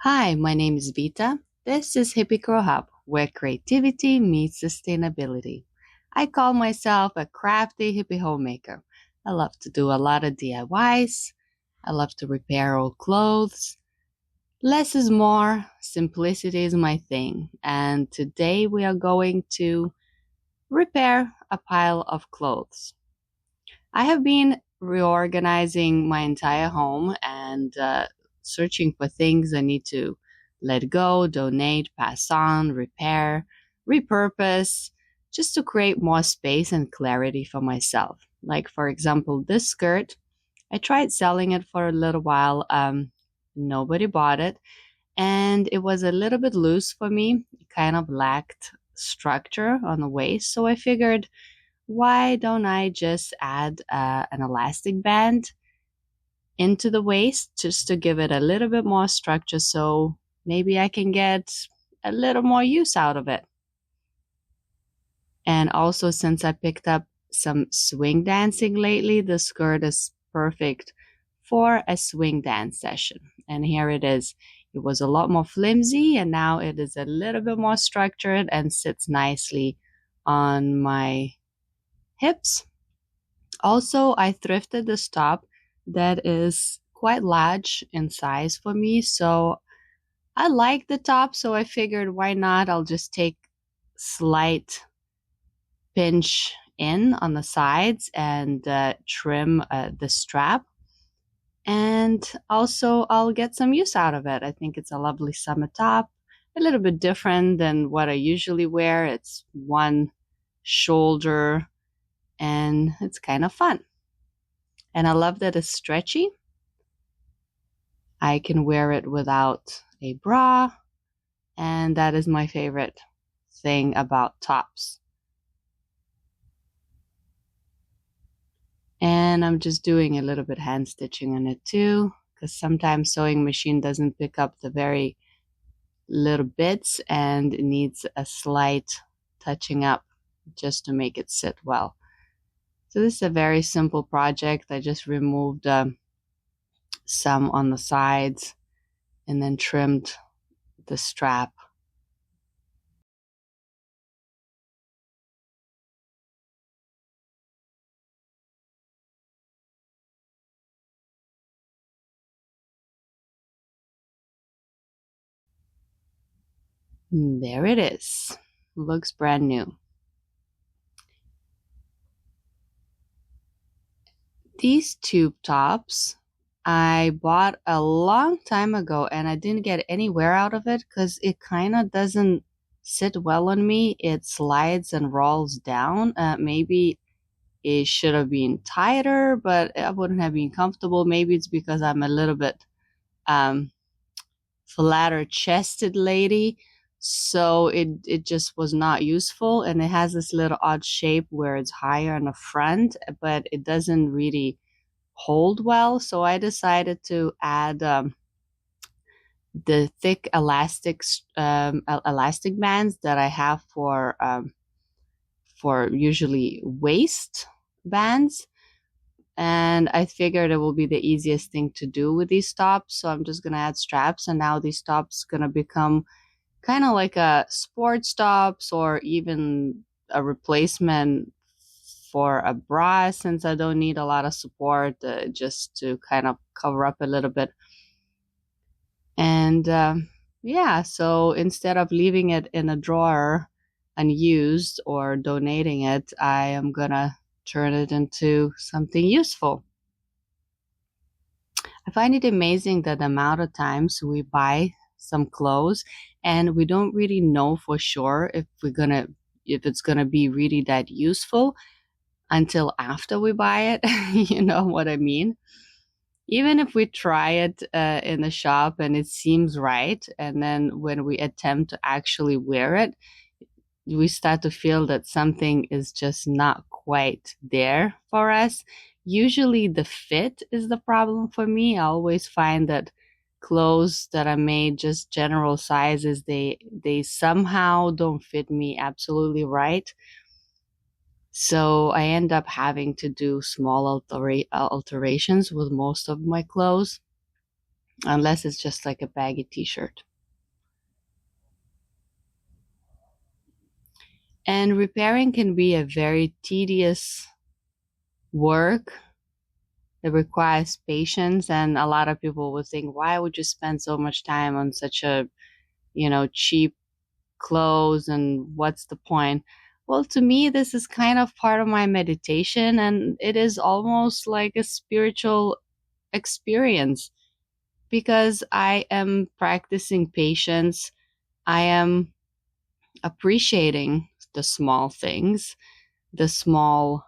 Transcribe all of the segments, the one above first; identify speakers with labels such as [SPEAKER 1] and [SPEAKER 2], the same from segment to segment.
[SPEAKER 1] Hi, my name is Vita. This is Hippie Grow Hub, where creativity meets sustainability. I call myself a crafty hippie homemaker. I love to do a lot of DIYs. I love to repair old clothes. Less is more, simplicity is my thing. And today we are going to repair a pile of clothes. I have been reorganizing my entire home and searching for things I need to let go, donate, pass on, repair, repurpose, just to create more space and clarity for myself. Like, for example, this skirt, I tried selling it for a little while. Nobody bought it, and it was a little bit loose for me. It kind of lacked structure on the waist, so I figured, why don't I just add an elastic band into the waist just to give it a little bit more structure, so maybe I can get a little more use out of it. And also, since I picked up some swing dancing lately, the skirt is perfect for a swing dance session. And here it is. It was a lot more flimsy, and now it is a little bit more structured and sits nicely on my hips. Also, I thrifted this top that is quite large in size for me, so I like the top, so I figured, why not? I'll just take slight pinch in on the sides and trim the strap, and also I'll get some use out of it. I think it's a lovely summer top, a little bit different than what I usually wear. It's one shoulder and it's kind of fun. And I love that it's stretchy. I can wear it without a bra, and that is my favorite thing about tops. And I'm just doing a little bit hand stitching on it too, because sometimes sewing machine doesn't pick up the very little bits and it needs a slight touching up just to make it sit well. So this is a very simple project. I just removed some on the sides and then trimmed the strap. And there it is. Looks brand new. These tube tops I bought a long time ago, and I didn't get any wear out of it because it kind of doesn't sit well on me. It slides and rolls down. Maybe it should have been tighter, but I wouldn't have been comfortable. Maybe it's because I'm a little bit flatter chested lady, so it just was not useful. And it has this little odd shape where it's higher in the front, but it doesn't really hold well. So I decided to add the thick elastic bands that I have for usually waist bands. And I figured it will be the easiest thing to do with these tops. So I'm just going to add straps, and now these tops going to become kind of like a sports tops, or even a replacement for a bra, since I don't need a lot of support, just to kind of cover up a little bit. And yeah, so instead of leaving it in a drawer unused or donating it, I am going to turn it into something useful. I find it amazing that the amount of times we buy some clothes and we don't really know for sure if it's gonna be really that useful until after we buy it. You know what I mean? Even if we try it in the shop and it seems right, and then when we attempt to actually wear it, we start to feel that something is just not quite there for us. Usually the fit is the problem for me. I always find that clothes that are made just general sizes, they somehow don't fit me absolutely right. So I end up having to do small alterations with most of my clothes. unless it's just like a baggy t-shirt. And repairing can be a very tedious work. It requires patience, and a lot of people would think, why would you spend so much time on such a, cheap clothes, and what's the point? Well, to me, this is kind of part of my meditation, and it is almost like a spiritual experience because I am practicing patience. I am appreciating the small things, the small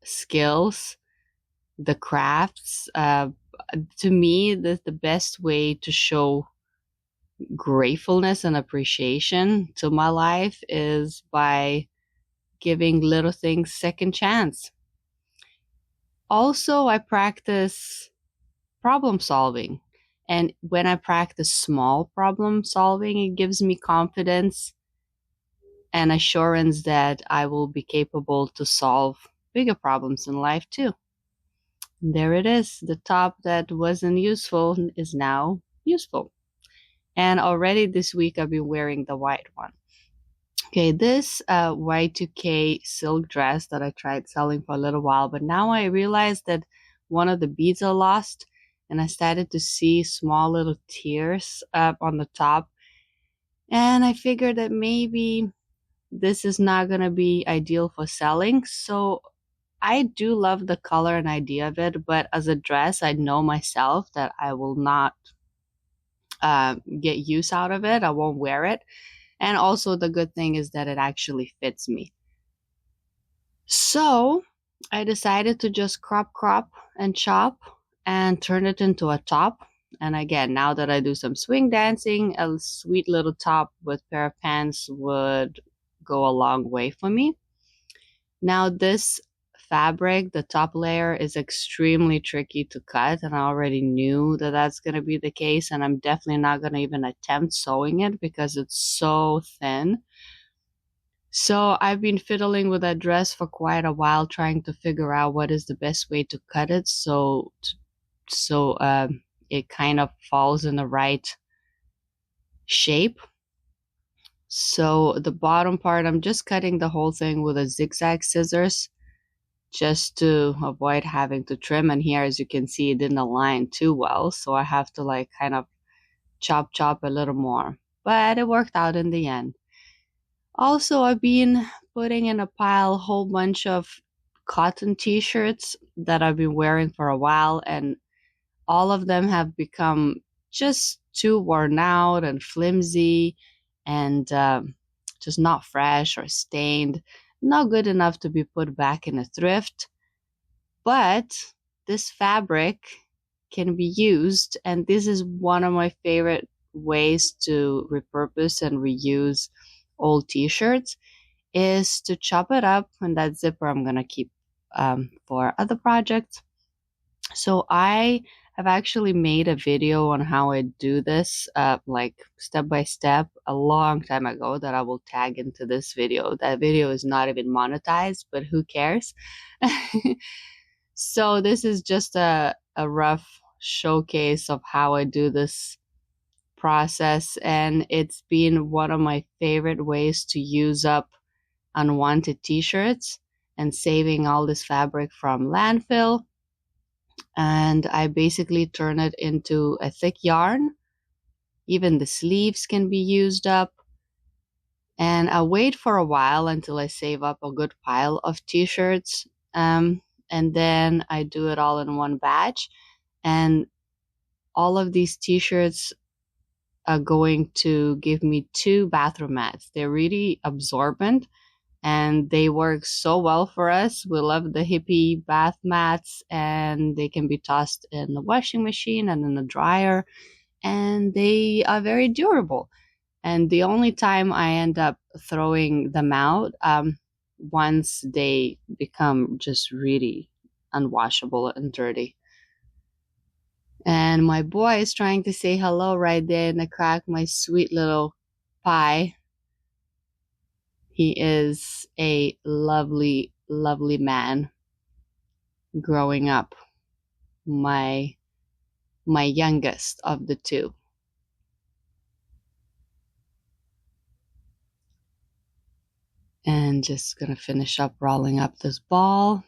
[SPEAKER 1] skills, the crafts. To me, the best way to show gratefulness and appreciation to my life is by giving little things second chance. Also, I practice problem solving. And when I practice small problem solving, it gives me confidence and assurance that I will be capable to solve bigger problems in life too. There it is. The top that wasn't useful is now useful. And already this week I've been wearing the white one. Okay, this Y2K silk dress that I tried selling for a little while, but now I realized that one of the beads are lost, and I started to see small little tears up on the top. And I figured that maybe this is not going to be ideal for selling. So I do love the color and idea of it, but as a dress, I know myself that I will not get use out of it. I won't wear it. And also the good thing is that it actually fits me. So I decided to just crop and chop and turn it into a top. And again, now that I do some swing dancing, a sweet little top with pair of pants would go a long way for me. Now this fabric, the top layer, is extremely tricky to cut, and I already knew that that's going to be the case, and I'm definitely not going to even attempt sewing it because it's so thin. So I've been fiddling with that dress for quite a while, trying to figure out what is the best way to cut it so it kind of falls in the right shape. So the bottom part, I'm just cutting the whole thing with a zigzag scissors just to avoid having to trim. And here, as you can see, it didn't align too well, so I have to like kind of chop a little more, but it worked out in the end. Also, I've been putting in a pile a whole bunch of cotton t-shirts that I've been wearing for a while, and all of them have become just too worn out and flimsy and just not fresh or stained, not good enough to be put back in a thrift. But this fabric can be used, and this is one of my favorite ways to repurpose and reuse old t-shirts, is to chop it up, and that zipper I'm going to keep for other projects. So I have actually made a video on how I do this, like step by step, a long time ago, that I will tag into this video. That video is not even monetized, but who cares? So this is just a rough showcase of how I do this process, and it's been one of my favorite ways to use up unwanted t-shirts and saving all this fabric from landfill. And I basically turn it into a thick yarn. Even the sleeves can be used up. And I wait for a while until I save up a good pile of t-shirts. And then I do it all in one batch. And all of these t-shirts are going to give me 2 bathroom mats. They're really absorbent and they work so well for us. We love the Hippie bath mats, and they can be tossed in the washing machine and in the dryer, and they are very durable. And the only time I end up throwing them out, once they become just really unwashable and dirty. And my boy is trying to say hello right there in the crack, my sweet little pie. He is a lovely, lovely man growing up. My my youngest of the two. And just gonna finish up rolling up this ball.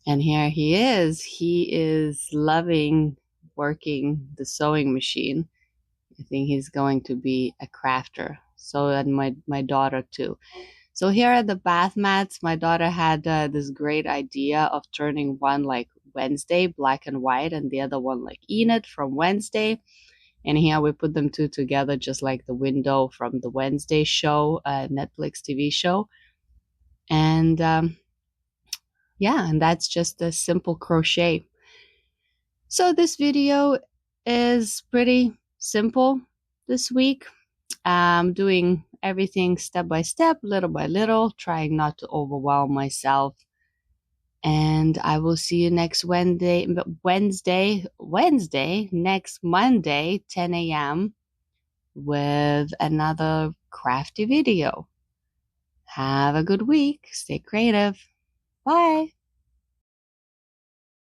[SPEAKER 1] And here he is. He is loving working the sewing machine. I think he's going to be a crafter. So, and my daughter too. So here are the bath mats. My daughter had this great idea of turning one like Wednesday, black and white, and the other one like Enid from Wednesday. And here we put them two together, just like the window from the Wednesday show, Netflix TV show. And yeah, and that's just a simple crochet. So this video is pretty simple this week. I'm doing everything step by step, little by little, trying not to overwhelm myself. And I will see you next Wednesday, next Monday, 10 a.m. with another crafty video. Have a good week. Stay creative. Bye.